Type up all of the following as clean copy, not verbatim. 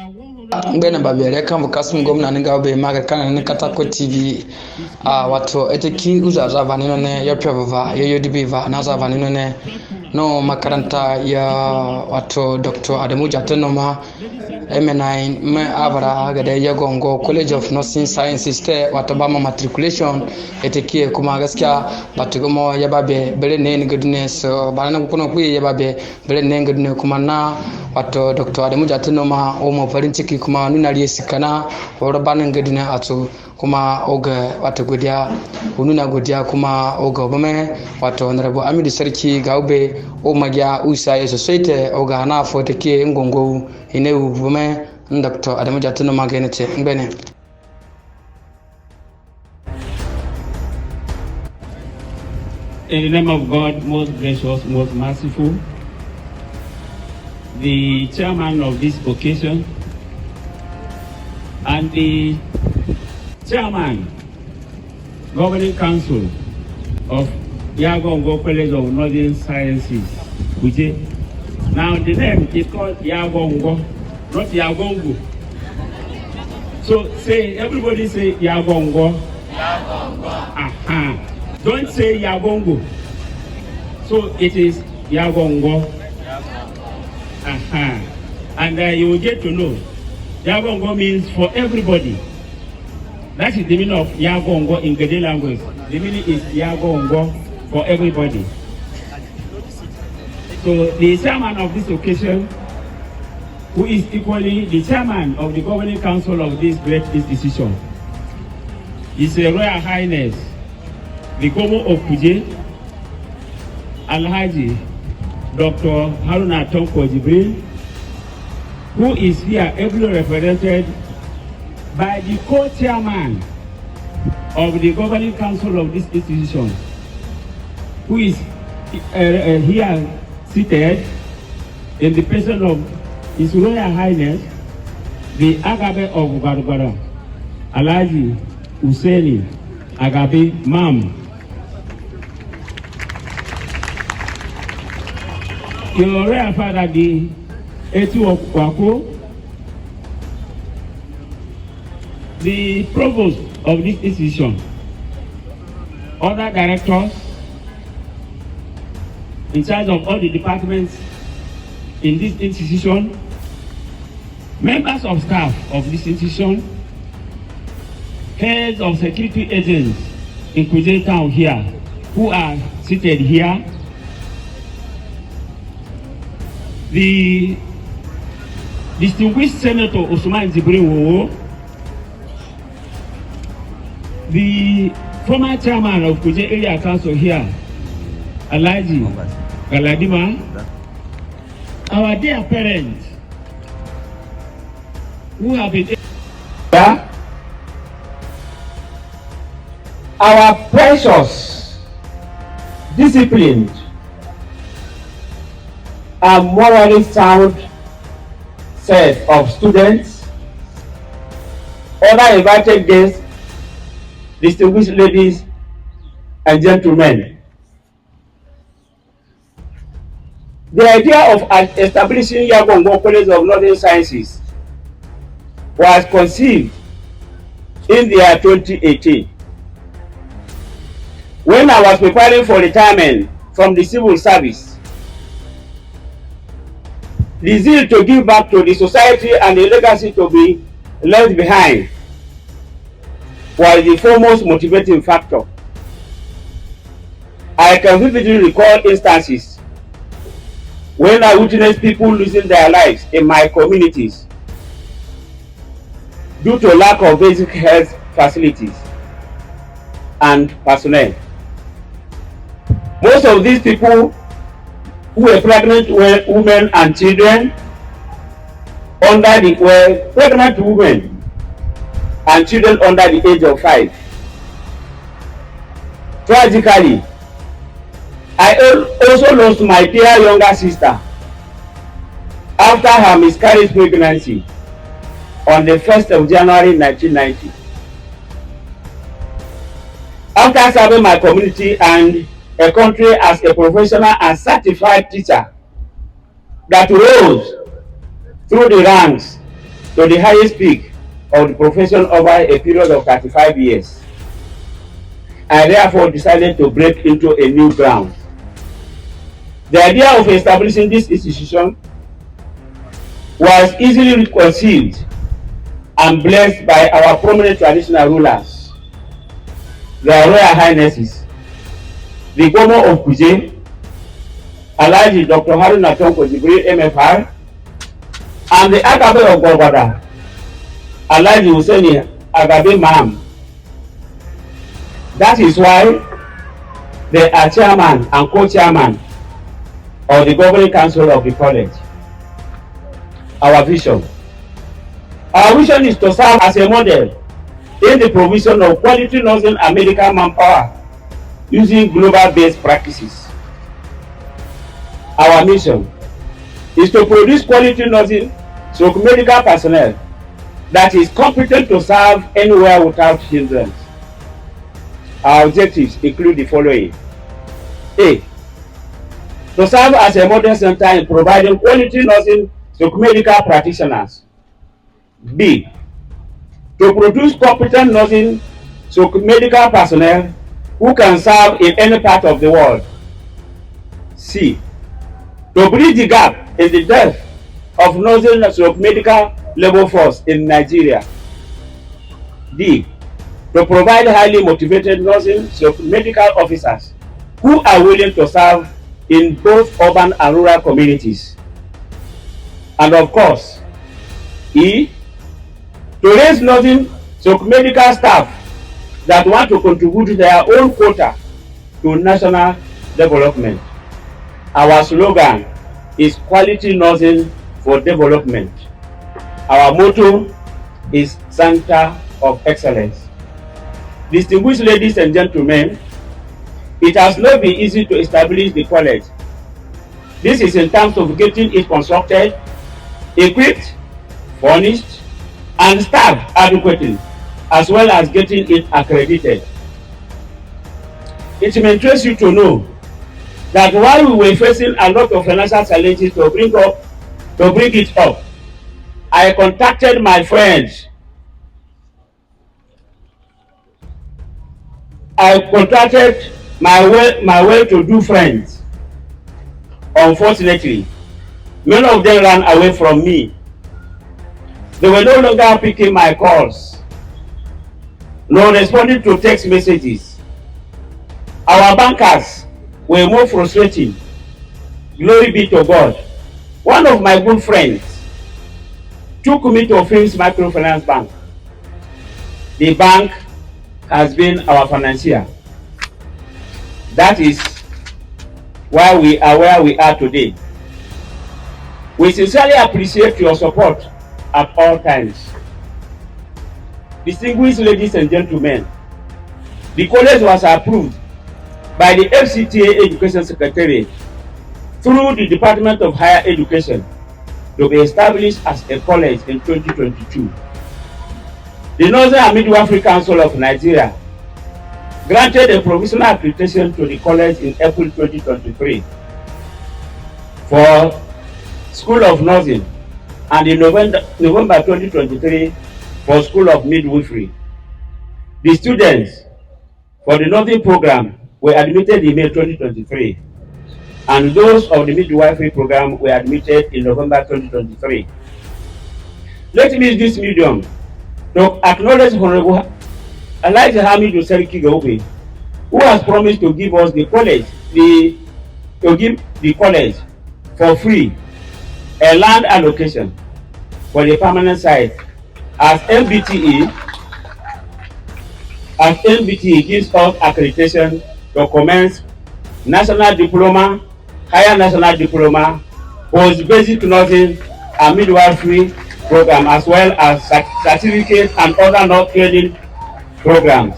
Ngana babere kan kasum gwamna ne gabe maga kana ne katako TV wato eteki uzaza vanino ne ya pebava yoyo dibiva na za vanino ne no makaranta ya wato Dr. Adamu jatau noma M9 me abara ga da Yagongwo College of Nursing Sciences te wato ba ma matriculation eteki kuma gaskiya wato kuma ya babe bere ne gadune so ba nan kuna ku ya babe bere ne gadune kuma na wato Dr. Adamu jatau noma o mo farin ciki kuma nuna riye sikana wara banan gadune ato kuma oga wato godiya nuna godiya kuma oga bame wato honorable Amidu Sarki gaube o magya usa ya society oga na fo take ngongo ine bame Dr. Adamu jatau noma ga ne ce ngene. In the name of God, most gracious, most merciful, the chairman of this occasion and the chairman, governing council of Yagongwo College of Northern Sciences, Kuje. Now the name is called Yagongwo, not Yagongwo. So say, everybody say Yagongwo. Yagongwo. Aha. Don't say Yagongwo. So it is Yagongwo. Aha. And you will get to know Yagongwo means for everybody. That is the meaning of Yagongwo in Gede language. The meaning is Yagongwo for everybody. So the chairman of this occasion, who is equally the chairman of the governing council of this great institution, is a Royal Highness, the Gomo of Kuje, Alhaji Dr. Haruna Tonko Jibril, who is here ably represented by the co-chairman of the governing council of this institution, who is here seated in the person of His Royal Highness, the Agabe of Garugara, Alhaji Hussaini Agabe Mam. Your Royal Father, the Etu of Wako, the provost of this institution, other directors in charge of all the departments in this institution, members of staff of this institution, heads of security agents in Kuje town here, who are seated here, the distinguished Senator Usman Jibril, the former chairman of Kuje Area Council here, Alhaji Galadima, our dear parents who have been our precious, disciplined, and morally sound set of students, other invited guests, distinguished ladies and gentlemen. The idea of establishing Yagongwo College of Northern Sciences was conceived in the year 2018. When I was preparing for retirement from the civil service, the zeal to give back to the society and the legacy to be left behind was the foremost motivating factor. I can vividly recall instances when I witnessed people losing their lives in my communities due to lack of basic health facilities and personnel. Most of these people who were pregnant women and children were pregnant women and children under the age of 5. Tragically, I also lost my dear younger sister after her miscarriage pregnancy on the 1st of January 1990. After serving my community and a country as a professional and certified teacher that rose through the ranks to the highest peak of the profession over a period of 35 years. I therefore decided to break into a new ground. The idea of establishing this institution was easily conceived and blessed by our prominent traditional rulers, their Royal Highnesses, the Governor of Kuje, Alhaji Dr. Haruna Tonko Jibril MFR, and the Agabe of Gorgoda, Alhaji Hussein Agabe Mam. That is why they are chairman and co-chairman of the governing council of the college. Our vision is to serve as a model in the provision of quality nursing and medical manpower using global-based practices. Our mission is to produce quality nursing stroke medical personnel that is competent to serve anywhere without hindrance. Our objectives include the following. A. To serve as a model center in providing quality nursing to medical practitioners. B. To produce competent nursing to medical personnel who can serve in any part of the world. C. To bridge the gap in the depth of nursing to medical labor force in Nigeria. D. To provide highly motivated nursing medical officers who are willing to serve in both urban and rural communities. And of course, E. To raise nursing medical staff that want to contribute their own quota to national development. Our slogan is quality nursing for development. Our motto is Center of Excellence. Distinguished ladies and gentlemen, it has not been easy to establish the college. This is in terms of getting it constructed, equipped, furnished, and staffed adequately, as well as getting it accredited. It may interest you to know that while we were facing a lot of financial challenges to bring it up, I contacted my friends. I contacted my well-to-do friends. Unfortunately, many of them ran away from me. They were no longer picking my calls, nor responding to text messages. Our bankers were more frustrating. Glory be to God. One of my good friends took me to Films Microfinance Bank. The bank has been our financier. That is why we are where we are today. We sincerely appreciate your support at all times. Distinguished ladies and gentlemen, the college was approved by the FCTA Education Secretariat through the Department of Higher Education to be established as a college in 2022. The Northern and Midwifery Council of Nigeria granted a provisional accreditation to the college in April 2023 for School of Nursing, and in November 2023 for School of Midwifery. The students for the nursing program were admitted in May 2023, and those of the midwifery program were admitted in November 2023. Let me use this medium to acknowledge Honorable Elijah Hamidu Seriki Gaube, who has promised to give us the college, for free a land allocation for the permanent site, as MBTE gives us accreditation to commence national diploma, higher national diploma, post-basic nursing and midwifery program, as well as certificate and other nurse training programs.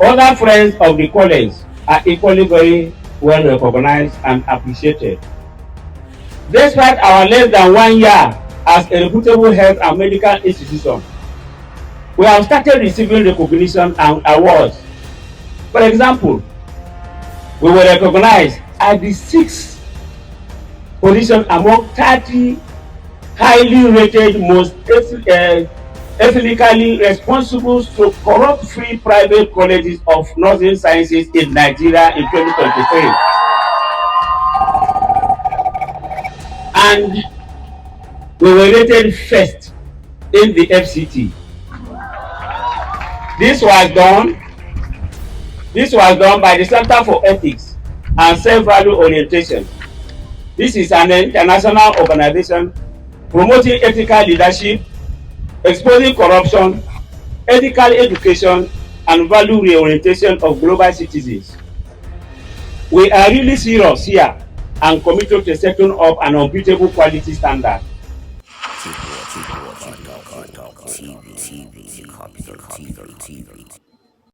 Other friends of the college are equally very well recognized and appreciated. Despite our less than 1 year as a reputable health and medical institution, we have started receiving recognition and awards. For example, we were recognized at the 6th position among 30 highly rated, most ethically responsible to corrupt-free private colleges of nursing sciences in Nigeria in 2023. And we were rated first in the FCT. This was done by the Center for Ethics and Self-Value Orientation. This is an international organization promoting ethical leadership, exposing corruption, ethical education, and value reorientation of global citizens. We are really serious here and committed to setting up an unbeatable quality standard.